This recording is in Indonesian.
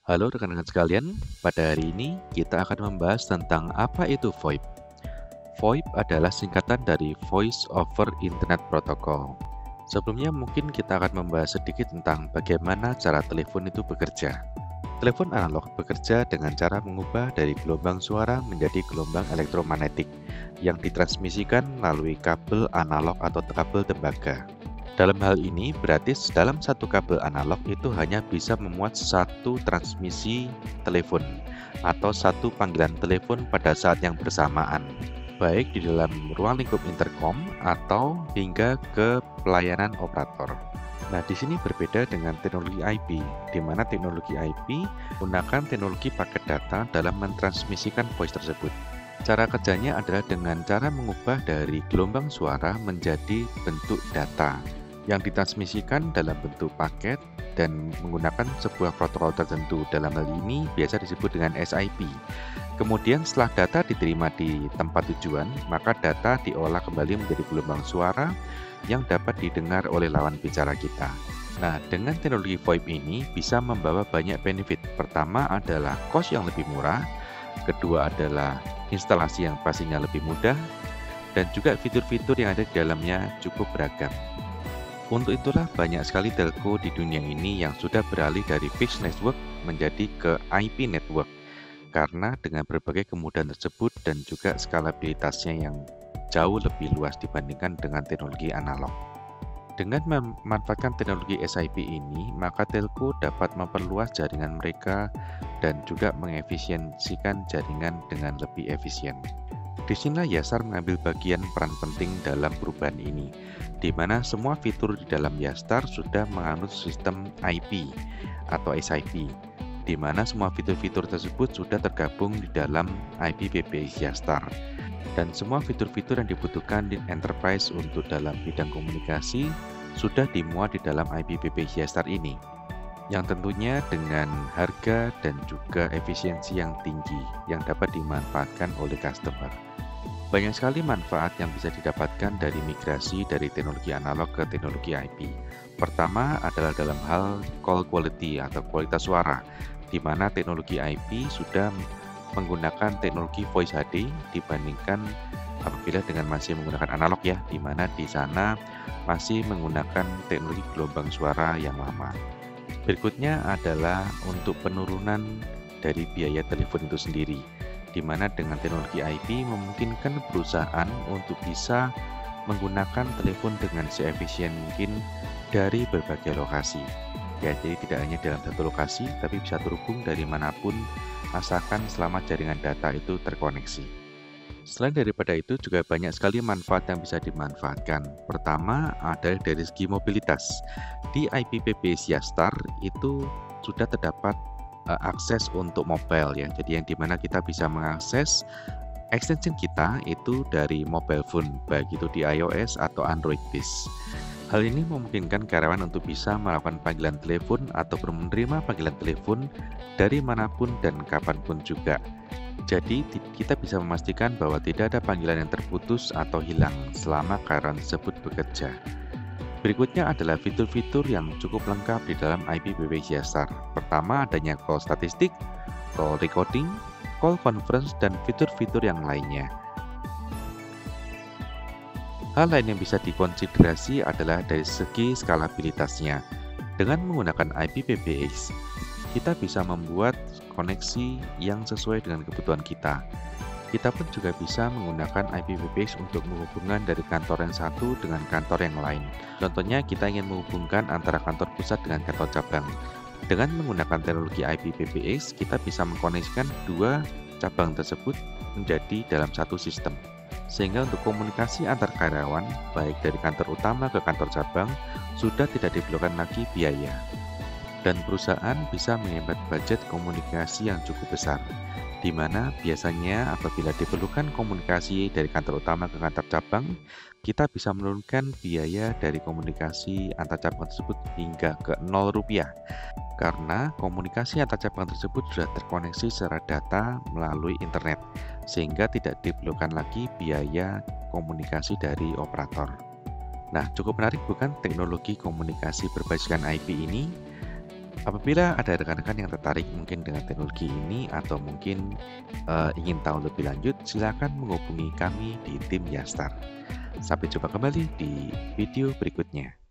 Halo rekan-rekan sekalian, pada hari ini kita akan membahas tentang apa itu VoIP. VoIP adalah singkatan dari Voice over Internet Protocol. Sebelumnya mungkin kita akan membahas sedikit tentang bagaimana cara telepon itu bekerja. Telepon analog bekerja dengan cara mengubah dari gelombang suara menjadi gelombang elektromagnetik yang ditransmisikan melalui kabel analog atau kabel tembaga. Dalam hal ini, berarti dalam satu kabel analog itu hanya bisa memuat satu transmisi telepon atau satu panggilan telepon pada saat yang bersamaan, baik di dalam ruang lingkup intercom atau hingga ke pelayanan operator. Nah, di sini berbeda dengan teknologi IP, di mana teknologi IP menggunakan teknologi paket data dalam mentransmisikan voice tersebut. Cara kerjanya adalah dengan cara mengubah dari gelombang suara menjadi bentuk data yang ditransmisikan dalam bentuk paket dan menggunakan sebuah protokol tertentu. Dalam hal ini biasa disebut dengan SIP. Kemudian setelah data diterima di tempat tujuan, maka data diolah kembali menjadi gelombang suara yang dapat didengar oleh lawan bicara kita. Nah, dengan teknologi VoIP ini bisa membawa banyak benefit. Pertama adalah cost yang lebih murah, kedua adalah instalasi yang pastinya lebih mudah, dan juga fitur-fitur yang ada di dalamnya cukup beragam. Untuk itulah banyak sekali telco di dunia ini yang sudah beralih dari fixed network menjadi ke IP network karena dengan berbagai kemudahan tersebut dan juga skalabilitasnya yang jauh lebih luas dibandingkan dengan teknologi analog. Dengan memanfaatkan teknologi SIP ini, maka telco dapat memperluas jaringan mereka dan juga mengefisiensikan jaringan dengan lebih efisien. Disinilah Yasar mengambil bagian peran penting dalam perubahan ini, di mana semua fitur di dalam Yastar sudah menganut sistem IP atau SIP, di mana semua fitur-fitur tersebut sudah tergabung di dalam IPPBX Yastar. Dan semua fitur-fitur yang dibutuhkan di enterprise untuk dalam bidang komunikasi sudah dimuat di dalam IPPBX Yastar ini, yang tentunya dengan harga dan juga efisiensi yang tinggi yang dapat dimanfaatkan oleh customer. Banyak sekali manfaat yang bisa didapatkan dari migrasi dari teknologi analog ke teknologi IP. Pertama adalah dalam hal call quality atau kualitas suara, di mana teknologi IP sudah menggunakan teknologi voice HD dibandingkan apabila dengan masih menggunakan analog ya, di mana di sana masih menggunakan teknologi gelombang suara yang lama. Berikutnya adalah untuk penurunan dari biaya telepon itu sendiri, di mana dengan teknologi IP memungkinkan perusahaan untuk bisa menggunakan telepon dengan seefisien mungkin dari berbagai lokasi. Ya, jadi tidak hanya dalam satu lokasi, tapi bisa terhubung dari manapun asalkan selama jaringan data itu terkoneksi. Selain daripada itu juga banyak sekali manfaat yang bisa dimanfaatkan. Pertama adalah dari segi mobilitas. Di IPPBX Yastar itu sudah terdapat akses untuk mobile ya. Jadi yang dimana kita bisa mengakses extension kita itu dari mobile phone, baik itu di iOS atau Android based. Hal ini memungkinkan karyawan untuk bisa melakukan panggilan telepon atau menerima panggilan telepon dari manapun dan kapanpun juga. Jadi kita bisa memastikan bahwa tidak ada panggilan yang terputus atau hilang selama karyawan tersebut bekerja. Berikutnya adalah fitur-fitur yang cukup lengkap di dalam IPPBX Yastar. Pertama adanya call statistik, call recording, call conference, dan fitur-fitur yang lainnya. Hal lain yang bisa dikonsiderasi adalah dari segi skalabilitasnya. Dengan menggunakan IPPBX, kita bisa membuat koneksi yang sesuai dengan kebutuhan kita. Kita pun juga bisa menggunakan IPPBX untuk menghubungkan dari kantor yang satu dengan kantor yang lain. Contohnya kita ingin menghubungkan antara kantor pusat dengan kantor cabang. Dengan menggunakan teknologi IPPBX, kita bisa mengkoneksikan dua cabang tersebut menjadi dalam satu sistem. Sehingga untuk komunikasi antar karyawan, baik dari kantor utama ke kantor cabang, sudah tidak diperlukan lagi biaya. Dan perusahaan bisa menghemat budget komunikasi yang cukup besar, di mana biasanya apabila diperlukan komunikasi dari kantor utama ke kantor cabang, kita bisa menurunkan biaya dari komunikasi antar cabang tersebut hingga ke Rp0, karena komunikasi antar cabang tersebut sudah terkoneksi secara data melalui internet, sehingga tidak diperlukan lagi biaya komunikasi dari operator. Nah, cukup menarik bukan teknologi komunikasi berbasiskan IP ini? Apabila ada rekan-rekan yang tertarik mungkin dengan teknologi ini atau mungkin ingin tahu lebih lanjut, silakan menghubungi kami di tim Yastar. Sampai jumpa kembali di video berikutnya.